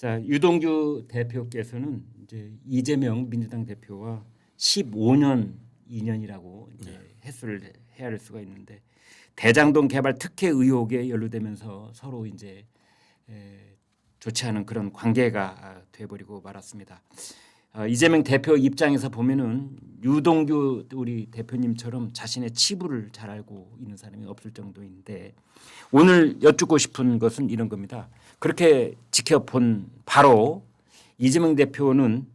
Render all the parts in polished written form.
자, 유동규 대표께서는 이제 이재명 민주당 대표와 15년 인연이라고 이제 횟수를 헤아릴 수가 있는데 대장동 개발 특혜 의혹에 연루되면서 서로 이제 좋지 않은 그런 관계가 돼버리고 말았습니다. 이재명 대표 입장에서 보면은 유동규 우리 대표님처럼 자신의 치부를 잘 알고 있는 사람이 없을 정도인데 오늘 여쭙고 싶은 것은 이런 겁니다. 그렇게 지켜본 바로 이재명 대표는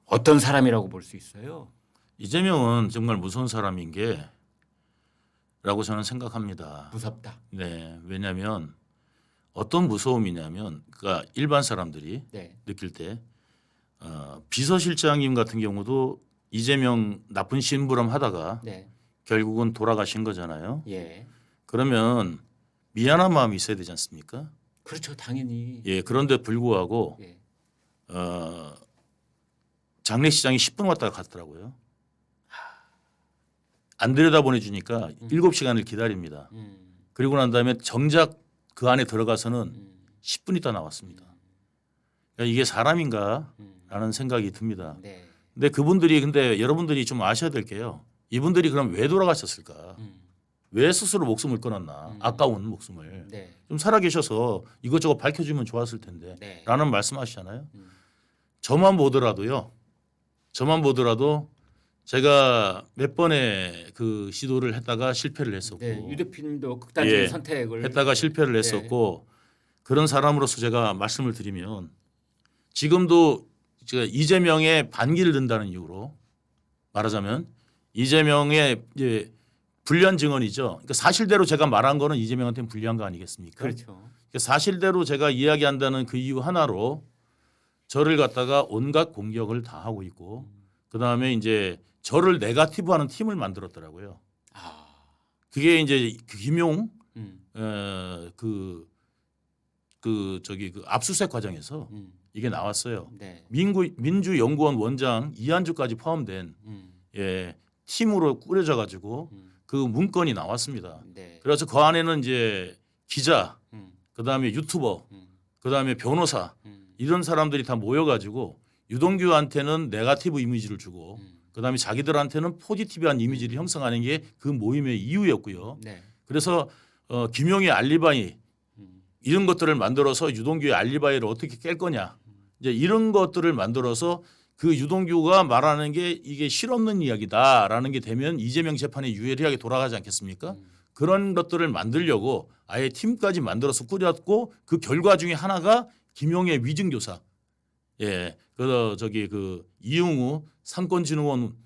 어떤 사람이라고 볼 수 있어요? 이재명은 정말 무서운 사람인 게라고 저는 생각합니다. 무섭다. 네, 왜냐하면 어떤 무서움이냐면, 그러니까 일반 사람들이 네. 느낄 때 비서실장님 같은 경우도 이재명 나쁜 심부름 하다가 네. 결국은 돌아가신 거잖아요. 예. 그러면 미안한 마음이 있어야 되지 않습니까? 그렇죠. 당연히. 예, 그런데 불구하고 예. 장례식장에 10분 왔다가 갔더라고요. 안 들여다보내주니까 7시간을 기다립니다. 그리고 난 다음에 정작 그 안에 들어가서는 10분 있다 나왔습니다. 그러니까 이게 사람인가라는 생각이 듭니다. 네. 근데 그분들이 근데 여러분들이 좀 아셔야 될 게요. 이분들이 그럼 왜 돌아가셨을까? 왜 스스로 목숨을 끊었나? 아까운 목숨을. 네. 좀 살아계셔서 이것저것 밝혀주면 좋았을 텐데 네. 라는 말씀하시잖아요. 저만 보더라도 제가 몇 번의 그 시도를 했다가 실패를 했었고 네. 유 대표님도 극단적인 예, 선택을 했다가 실패를 했었고 그런 사람으로서 제가 말씀을 드리면 지금도 제가 이재명의 반기를 든다는 이유로 말하자면 이재명의 이제 불리한 증언이죠. 그러니까 사실대로 제가 말한 거는 이재명한테는 불리한 거 아니겠습니까? 그렇죠. 그러니까 사실대로 제가 이야기한다는 그 이유 하나로 저를 갖다가 온갖 공격을 다 하고 있고 그다음에 이제 저를 네거티브하는 팀을 만들었더라고요. 아. 그게 이제 그 김용 그 압수수색 과정에서 이게 나왔어요. 네. 민주연구원 원장 이한주까지 포함된 팀으로 꾸려져 가지고 그 문건이 나왔습니다. 네. 그래서 그 안에는 이제 기자, 그다음에 유튜버, 음. 그다음에 변호사 이런 사람들이 다 모여가지고 유동규한테는 네거티브 이미지를 주고 그다음에 자기들한테는 포지티브한 이미지를 형성하는 게 그 모임의 이유였고요. 네. 그래서 김용의 알리바이 이런 것들을 만들어서 유동규의 알리바이를 어떻게 깰 거냐 이제 이런 것들을 만들어서 그 유동규가 말하는 게 이게 실없는 이야기다라는 게 되면 이재명 재판에 유리하게 돌아가지 않겠습니까? 그런 것들을 만들려고 아예 팀까지 만들어서 꾸렸고 그 결과 중에 하나가 김용의 위증교사. 예, 그 저기 그 이용우 상권진흥원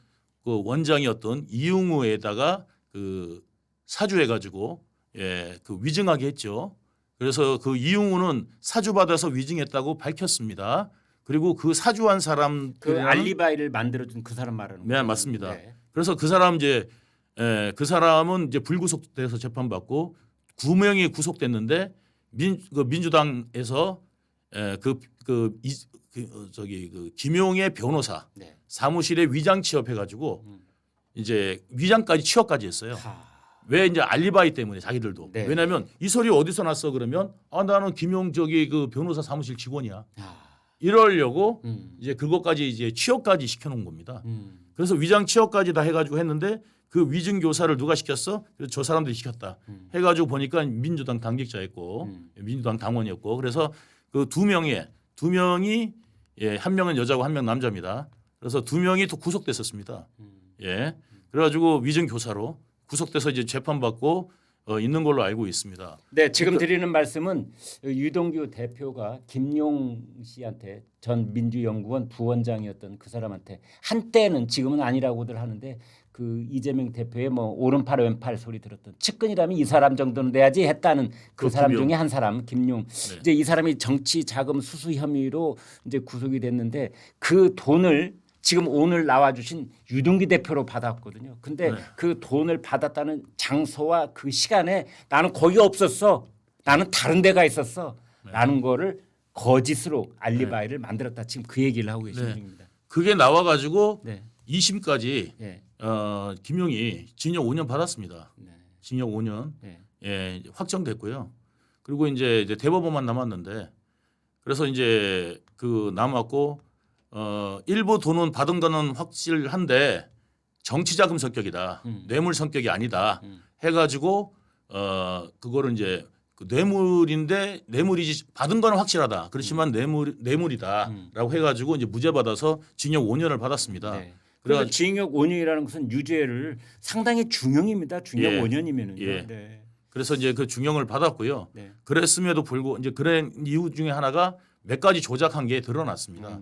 그 원장이었던 이용우에다가 그 사주해가지고 그 위증하게 했죠. 그래서 그 이용우는 사주 받아서 위증했다고 밝혔습니다. 그리고 그 사주한 사람 그 알리바이를 만들어준 그 사람 말하는 거예요. 네, 맞습니다. 네. 그래서 그 사람 이제 그 사람은 이제 불구속돼서 재판받고 9명이 구속됐는데 민주당에서 그 김용의 변호사 네. 사무실에 위장 취업해가지고 이제 위장까지 취업까지 했어요. 하. 왜 이제 알리바이 때문에 자기들도 네. 왜냐하면 이 소리 어디서 났어 그러면 나는 김용 저기 그 변호사 사무실 직원이야. 아. 이러려고 이제 그것까지 이제 취업까지 시켜놓은 겁니다. 그래서 위장 취업까지 다 해가지고 했는데 그 위증 교사를 누가 시켰어? 그래서 저 사람들이 시켰다. 해가지고 보니까 민주당 당직자였고 민주당 당원이었고 그래서 그 두 명이 한 명은 여자고 한 명 남자입니다. 그래서 두 명이 또 구속됐었습니다. 예, 그래가지고 위증 교사로 구속돼서 이제 재판받고 있는 걸로 알고 있습니다. 네, 지금 드리는 말씀은 유동규 대표가 김용 씨한테 전 민주연구원 부원장이었던 그 사람한테 한때는 지금은 아니라고들 하는데 그 이재명 대표의 뭐 오른팔 왼팔 소리 들었던 측근이라면 이 사람 정도는 내야지 했다는 그 사람 김용. 중에 한 사람 김용. 네. 이제 이 사람이 정치 자금 수수 혐의로 이제 구속이 됐는데 그 돈을 지금 오늘 나와주신 유동규 대표로 받았거든요. 근데 네. 그 돈을 받았다는 장소와 그 시간에 나는 거기 없었어. 나는 다른 데가 있었어. 라는 거를 거짓으로 알리바이를 만들었다. 지금 그 얘기를 하고 계신 네. 중입니다. 그게 나와가지고 네. 2심까지 예. 김용이 징역 5년 받았습니다. 네. 징역 5년 네. 확정됐고요. 그리고 이제 대법원만 남았는데 그래서 이제 그 남았고 일부 돈은 받은 거는 확실한데 정치 자금 성격이다. 뇌물 성격이 아니다. 해가지고 그거를 이제 그 뇌물인데 뇌물이지 받은 거는 확실하다. 그렇지만 뇌물이다라고 해가지고 이제 무죄 받아서 징역 5년을 받았습니다. 네. 그래서 그래가 징역 5년이라는 것은 유죄를 상당히 중형입니다. 징역 예. 5년이면은. 예. 네. 그래서 이제 그 중형을 받았고요. 네. 그랬음에도 불구하고 이제 그런 이유 중에 하나가 몇 가지 조작한 게 드러났습니다.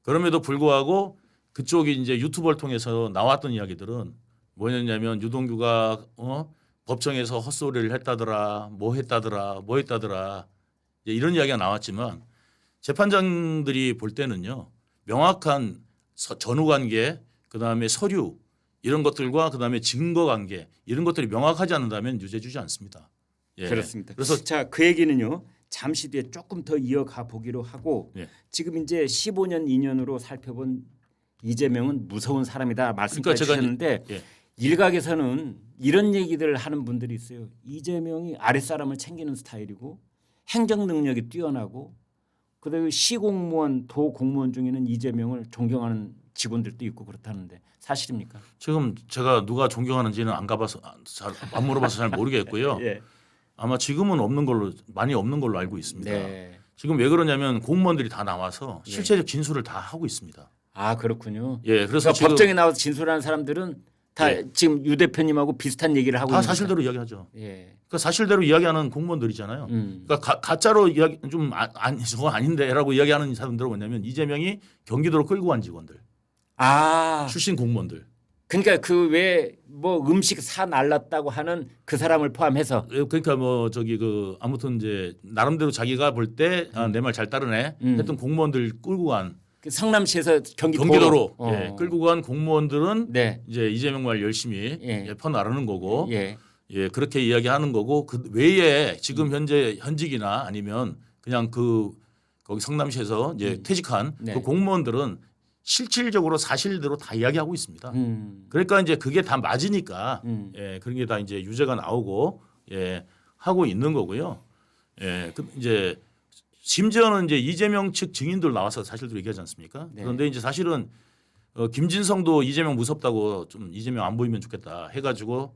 그럼에도 불구하고 그쪽이 이제 유튜버를 통해서 나왔던 이야기들은 뭐였냐면 유동규가 법정에서 헛소리를 했다더라, 뭐 했다더라 이제 이런 이야기가 나왔지만 재판장들이 볼 때는요 명확한 전후관계, 그 다음에 서류 이런 것들과 그 다음에 증거관계 이런 것들이 명확하지 않는다면 유죄 주지 않습니다. 예. 그렇습니다. 그래서 자, 그 얘기는요. 잠시 뒤에 조금 더 이어가 보기로 하고 예. 지금 이제 15년 2년으로 살펴본 이재명은 무서운 사람이다 말씀까지 제가 하셨는데 예. 일각에서는 이런 얘기들을 하는 분들이 있어요. 이재명이 아랫사람을 챙기는 스타일이고 행정 능력이 뛰어나고 그다음에 시공무원, 도공무원 중에는 이재명을 존경하는 직원들도 있고 그렇다는데 사실입니까? 지금 제가 누가 존경하는지는 안 가봐서 안 물어봐서 잘 모르겠고요. 예. 아마 지금은 없는 걸로 많이 없는 걸로 알고 있습니다. 네. 지금 왜 그러냐면 공무원들이 다 나와서 예. 실체적 진술을 다 하고 있습니다. 아 그렇군요. 예, 그래서 그러니까 지금 법정에 나와서 진술하는 사람들은 다 예. 지금 유 대표님하고 비슷한 얘기를 하고 다 있는 사실대로 이야기하죠. 거죠. 예. 그러니까 사실대로 이야기하는 공무원들이잖아요. 그러니까 가짜로 이야기 저거 아닌데라고 이야기하는 사람들은 뭐냐면 이재명이 경기도로 끌고 간 직원들, 아 출신 공무원들. 그러니까 그 왜 뭐 음식 사 날랐다고 하는 그 사람을 포함해서 그러니까 뭐 저기 그 아무튼 이제 나름대로 자기가 볼 때 내 말 잘 따르네 했던 공무원들 끌고 간 그 성남시에서 경기도로 어. 예, 끌고 간 공무원들은 네. 이제 이재명 말 열심히 예. 퍼나르는 거고 예. 예 그렇게 이야기하는 거고 그 외에 지금 현재 현직이나 아니면 그냥 그 거기 성남시에서 이제 퇴직한 네. 그 공무원들은 실질적으로 사실대로 다 이야기하고 있습니다. 음. 그러니까 이제 그게 다 맞으니까 음. 예 그런 게 다 이제 유죄가 나오고 예 하고 있는 거고요. 예 그 이제 심지어는 이제 이재명 측 증인들 나와서 사실대로 얘기하지 않습니까? 네. 그런데 이제 사실은 김진성도 이재명 무섭다고 좀 이재명 안 보이면 좋겠다 해가지고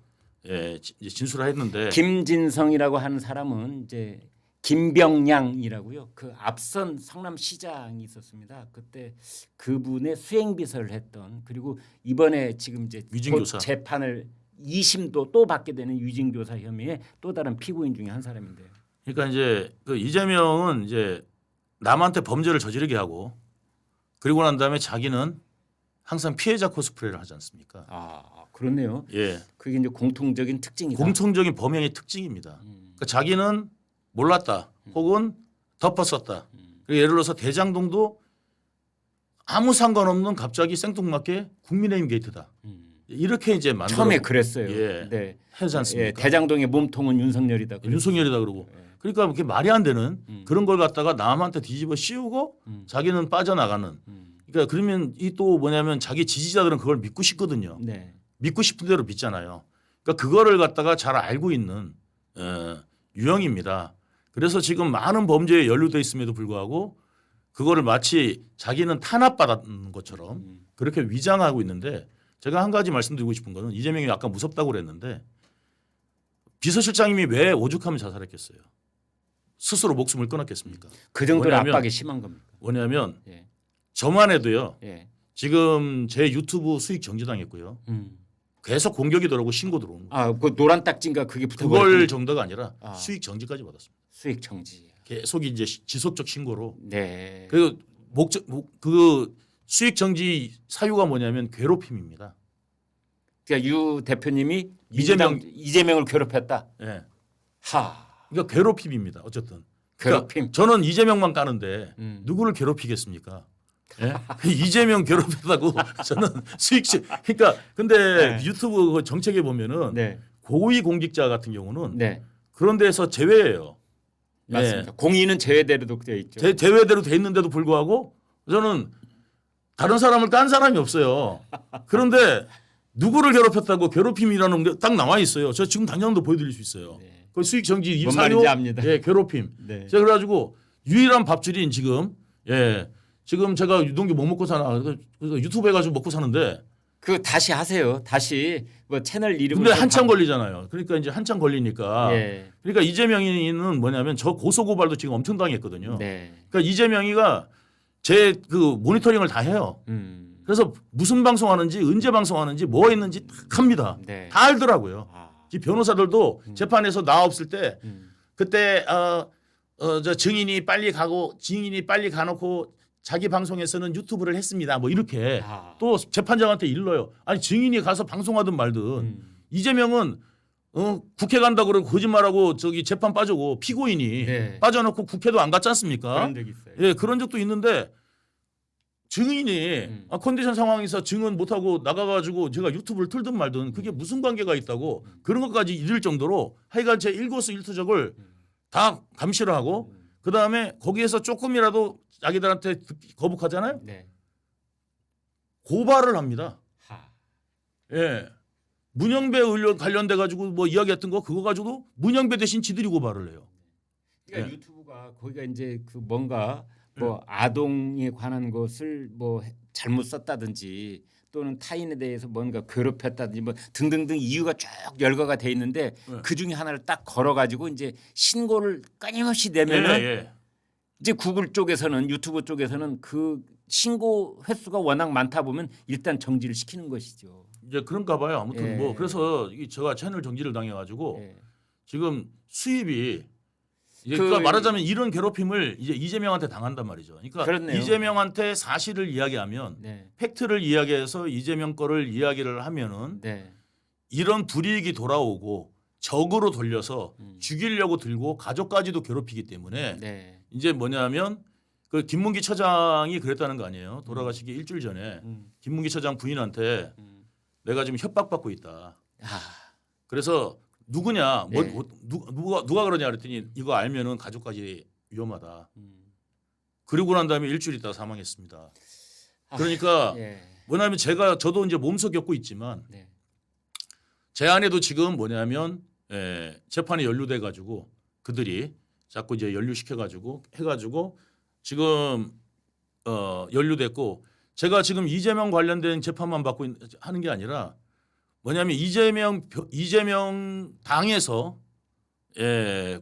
예 이제 진술을 했는데 김진성이라고 하는 사람은 이제 김병량이라고요. 그 앞선 성남시장이 있었습니다. 그때 그분의 수행비서를 했던 그리고 이번에 지금 이제 위증교사. 곧 재판을 2심도 또 받게 되는 위증교사 혐의의 또 다른 피고인 중에 한 사람인데요. 그러니까 이제 그 이재명은 이제 남한테 범죄를 저지르게 하고 그리고 난 다음에 자기는 항상 피해자 코스프레를 하지 않습니까? 아 그렇네요. 예, 그게 이제 공통적인 특징이다. 공통적인 범행의 특징입니다. 그러니까 자기는 몰랐다 혹은 덮었었다. 그리고 예를 들어서 대장동도 아무 상관없는 갑자기 생뚱맞게 국민의힘 게이트다. 이렇게 이제 만들어 처음에 그랬어요. 예. 네. 하지 않습니까? 예, 대장동의 몸통은 윤석열이다. 윤석열이다 그러고 그러니까 그게 말이 안 되는 그런 걸 갖다가 남한테 뒤집어 씌우고 자기는 빠져나가는 그러니까 그러면 이 또 뭐냐면 자기 지지자들은 그걸 믿고 싶거든요. 네. 믿고 싶은 대로 믿잖아요. 그러니까 그거를 갖다가 잘 알고 있는 유형입니다. 그래서 지금 많은 범죄에 연루돼 있음에도 불구하고 그거를 마치 자기는 탄압받았는 것처럼 그렇게 위장하고 있는데 제가 한 가지 말씀드리고 싶은 거는 이재명이 아까 무섭다고 그랬는데 비서실장님이 왜 오죽하면 자살했겠어요. 스스로 목숨을 끊었겠습니까? 그 정도로 뭐냐면- 압박이 심한 겁니까? 뭐냐면 예. 저만 해도요. 예. 지금 제 유튜브 수익 정지당했고요. 계속 공격이 들어오고 신고 들어오는 거예요. 아, 그 노란 딱지인가 그게 그걸 붙어버렸군요. 정도가 아니라 아. 수익 정지까지 받았습니다. 수익 정지. 계속 이제 지속적 신고로 네. 그리고 그 수익 정지 사유가 뭐냐면 괴롭힘입니다. 그러니까 유 대표님이 이재명- 이재명을 괴롭혔다. 예. 하. 그러니까 괴롭힘입니다. 어쨌든 그러니까 괴롭힘. 저는 이재명만 까는데 음. 누구를 괴롭히겠습니까? 예? 이재명 괴롭혔다고 저는 수익시 그러니까 근데 네. 유튜브 그 정책에 보면은 네. 고위 공직자 같은 경우는 네. 그런 데서 제외예요. 맞습니다. 공인은 제외대로 되어 있죠. 제외대로 돼 있는데도 불구하고 저는 다른 사람을 깐 사람이 없어요. 그런데 누구를 괴롭혔다고 괴롭힘이라는 게 딱 나와 있어요. 저 지금 당장도 보여드릴 수 있어요. 네. 그 수익 정지 뭔 사유, 말인지 압니다. 예, 괴롭힘. 네. 제가 그래가지고 유일한 밥줄인 지금 지금 제가 유동규 뭐 먹고 사나 그래서 유튜브 해가지고 먹고 사는데 그 다시 하세요. 다시 뭐 채널 이름을 근데 좀 한참 걸리잖아요. 그러니까 이제 한참 걸리니까 예. 그러니까 이재명이는 뭐냐면 저 고소고발도 지금 엄청 당했거든요. 네. 그러니까 이재명이가 제 그 모니터링을 다 해요. 그래서 무슨 방송하는지 언제 방송하는지 뭐 했는지 다 합니다. 네. 다 알더라고요. 아. 이 변호사들도 재판에서 나 없을 때 음. 그때 저 증인이 빨리 가놓고 자기 방송에서는 유튜브를 했습니다. 뭐 이렇게 아. 또 재판장한테 일러요. 아니 증인이 가서 방송하든 말든 이재명은 국회 간다고 그러고 거짓말하고 저기 재판 빠지고 피고인이 네. 빠져놓고 국회도 안 갔지 않습니까? 그런 적 있어요. 예, 그런 적도 있는데 증인이 컨디션 상황에서 증언 못하고 나가가지고 제가 유튜브를 틀든 말든 그게 무슨 관계가 있다고 그런 것까지 이를 정도로 하여간 제 일거수일투족을 다 감시를 하고 그다음에 거기에서 조금이라도 자기들한테 거북하잖아요. 네. 고발을 합니다. 하. 예. 문영배 의원 관련돼 가지고 뭐 이야기했던 거 그거 가지고도 문영배 대신 지들이 고발을 해요. 그러니까 예. 유튜브가 거기가 이제 그 뭔가 뭐 아동에 관한 것을 뭐 잘못 썼다든지 또는 타인에 대해서 뭔가 괴롭혔다든지 뭐 등등등 이유가 쭉 열거가 돼 있는데 네. 그 중에 하나를 딱 걸어 가지고 이제 신고를 끊임없이 예, 내면은 예. 이제 구글 쪽에서는 유튜브 쪽에서는 그 신고 횟수가 워낙 많다 보면 일단 정지를 시키는 것이죠. 이제 그런가 봐요. 아무튼 예. 뭐 그래서 제가 채널 정지를 당해 가지고 예. 지금 수입이 이제 그- 그러니까 말하자면 이런 괴롭힘을 이제 이재명한테 당한단 말이죠. 그러니까 그렇네요. 이재명한테 사실을 이야기하면 네. 팩트를 이야기해서 이재명 거를 이야기를 하면은 네. 이런 불이익이 돌아오고 적으로 돌려서 죽이려고 들고 가족까지도 괴롭히기 때문에 네. 이제 뭐냐면 그 김문기 처장이 그랬다는 거 아니에요. 돌아가시기 일주일 전에 김문기 처장 부인한테 내가 지금 협박받고 있다. 아. 그래서 누구냐, 네. 누가 그러냐 그랬더니 이거 알면은 가족까지 위험하다. 그리고 난 다음에 일주일 있다 사망했습니다. 그러니까 예. 뭐냐면 저도 이제 몸소 겪고 있지만 네. 제 아내도 지금 뭐냐면 재판에 연루돼 가지고 그들이 자꾸 이제 연루시켜 가지고 해가지고 지금 연루됐고 제가 지금 이재명 관련된 재판만 하는 게 아니라 뭐냐면 이재명 당에서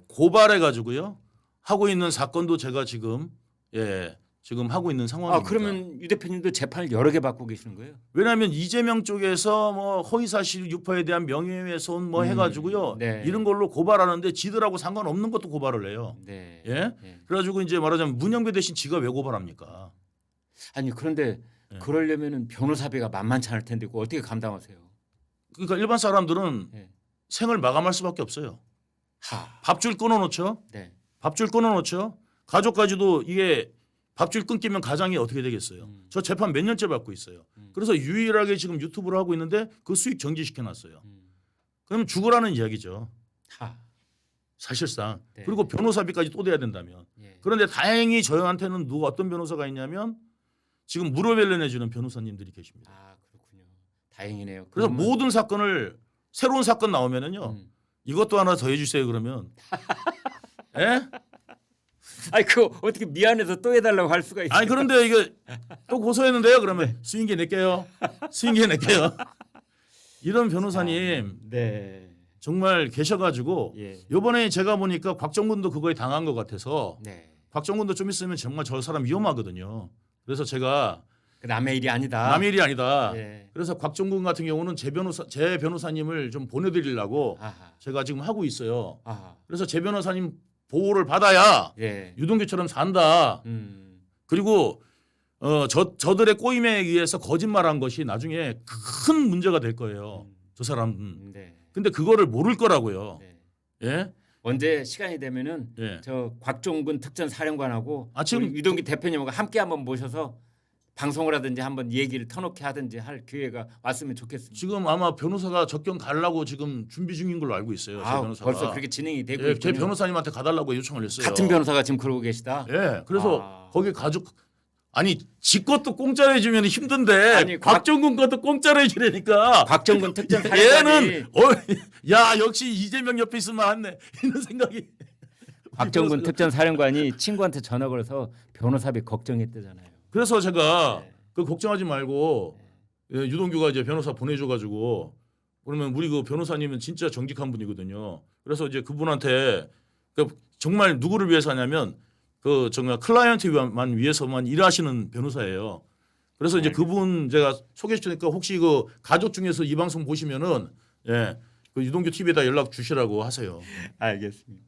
고발해 가지고요 하고 있는 사건도 제가 지금 지금 하고 있는 상황입니다. 아 그러면 유 대표님도 재판을 여러 개 받고 계시는 거예요? 왜냐하면 이재명 쪽에서 뭐 허위사실 유포에 대한 명예훼손 뭐 해가지고요 네. 이런 걸로 고발하는데 지들하고 상관없는 것도 고발을 해요. 네. 예? 네. 그래가지고 이제 말하자면 문영배 대신 지가 왜 고발합니까? 아니 그런데 네. 그러려면은 변호사비가 만만치 않을 텐데 그거 어떻게 감당하세요? 그러니까 일반 사람들은 네. 생을 마감할 수밖에 없어요. 하. 밥줄 끊어놓죠. 네. 밥줄 끊어놓죠. 가족까지도 이게 밥줄 끊기면 가장이 어떻게 되겠어요? 저 재판 몇 년째 받고 있어요. 그래서 유일하게 지금 유튜브를 하고 있는데 그 수익 정지시켜놨어요. 그러면 죽으라는 이야기죠. 하. 사실상. 네. 그리고 변호사비까지 또 내야 된다면. 예. 그런데 다행히 저한테는 어떤 변호사가 있냐면 지금 무료벨 내주는 변호사님들이 계십니다. 아 그렇군요. 다행이네요. 그래서 그러면- 모든 사건을 새로운 사건 나오면은요 이것도 하나 더 해주세요 그러면. 예? 아니 그거 어떻게 미안해서 또 해달라고 할 수가 있어요? 아니 그런데 이거 또 고소했는데요 그러면 수인계 낼게요. 수인계 낼게요. 이런 변호사님 네. 정말 계셔가지고 예. 이번에 제가 보니까 곽정근도 그거에 당한 것 같아서 네. 곽정근도 좀 있으면 정말 저 사람 위험하거든요. 그래서 제가 그 남의 일이 아니다. 남의 일이 아니다. 예. 그래서 곽정근 같은 경우는 제 변호사님을 좀 보내드리려고 아하. 제가 지금 하고 있어요. 아하. 그래서 제 변호사님 보호를 받아야 예. 유동규처럼 산다. 그리고 저들의 꼬임에 의해서 거짓말한 것이 나중에 큰 문제가 될 거예요. 저 사람은. 네. 근데 그거를 모를 거라고요. 네. 예? 언제 시간이 되면은 예. 저 곽종근 특전사령관하고 지금 우리 유동기 대표님하고 함께 한번 모셔서 방송을 하든지 한번 얘기를 터놓게 하든지 할 기회가 왔으면 좋겠습니다. 지금 아마 변호사가 접견 가려고 지금 준비 중인 걸로 알고 있어요. 제 아, 변호사가. 벌써 그렇게 진행이 되고 예, 제 있군요. 변호사님한테 가달라고 요청을 했어요. 같은 변호사가 지금 그러고 계시다. 예. 그래서 아. 거기 가족 아니 지 것도 공짜로 해주면 힘든데 아니, 곽정근 것도 공짜로 해주려니까 곽정근 특전사령관이 얘는 야 역시 이재명 옆에 있으면 안네 이런 생각이 박정근 특전사령관이 친구한테 전화 걸어서 변호사비 걱정했대잖아요. 그래서 제가 네. 그 걱정하지 말고 예, 유동규가 이제 변호사 보내줘가지고 그러면 우리 그 변호사님은 진짜 정직한 분이거든요. 그래서 이제 그분한테 그 정말 누구를 위해서 하냐면 그 정말 클라이언트만 위해서만 일하시는 변호사예요. 그래서 이제 그분 제가 소개해 주니까 혹시 그 가족 중에서 이 방송 보시면은 예, 그 유동규 TV에다 연락 주시라고 하세요. 알겠습니다.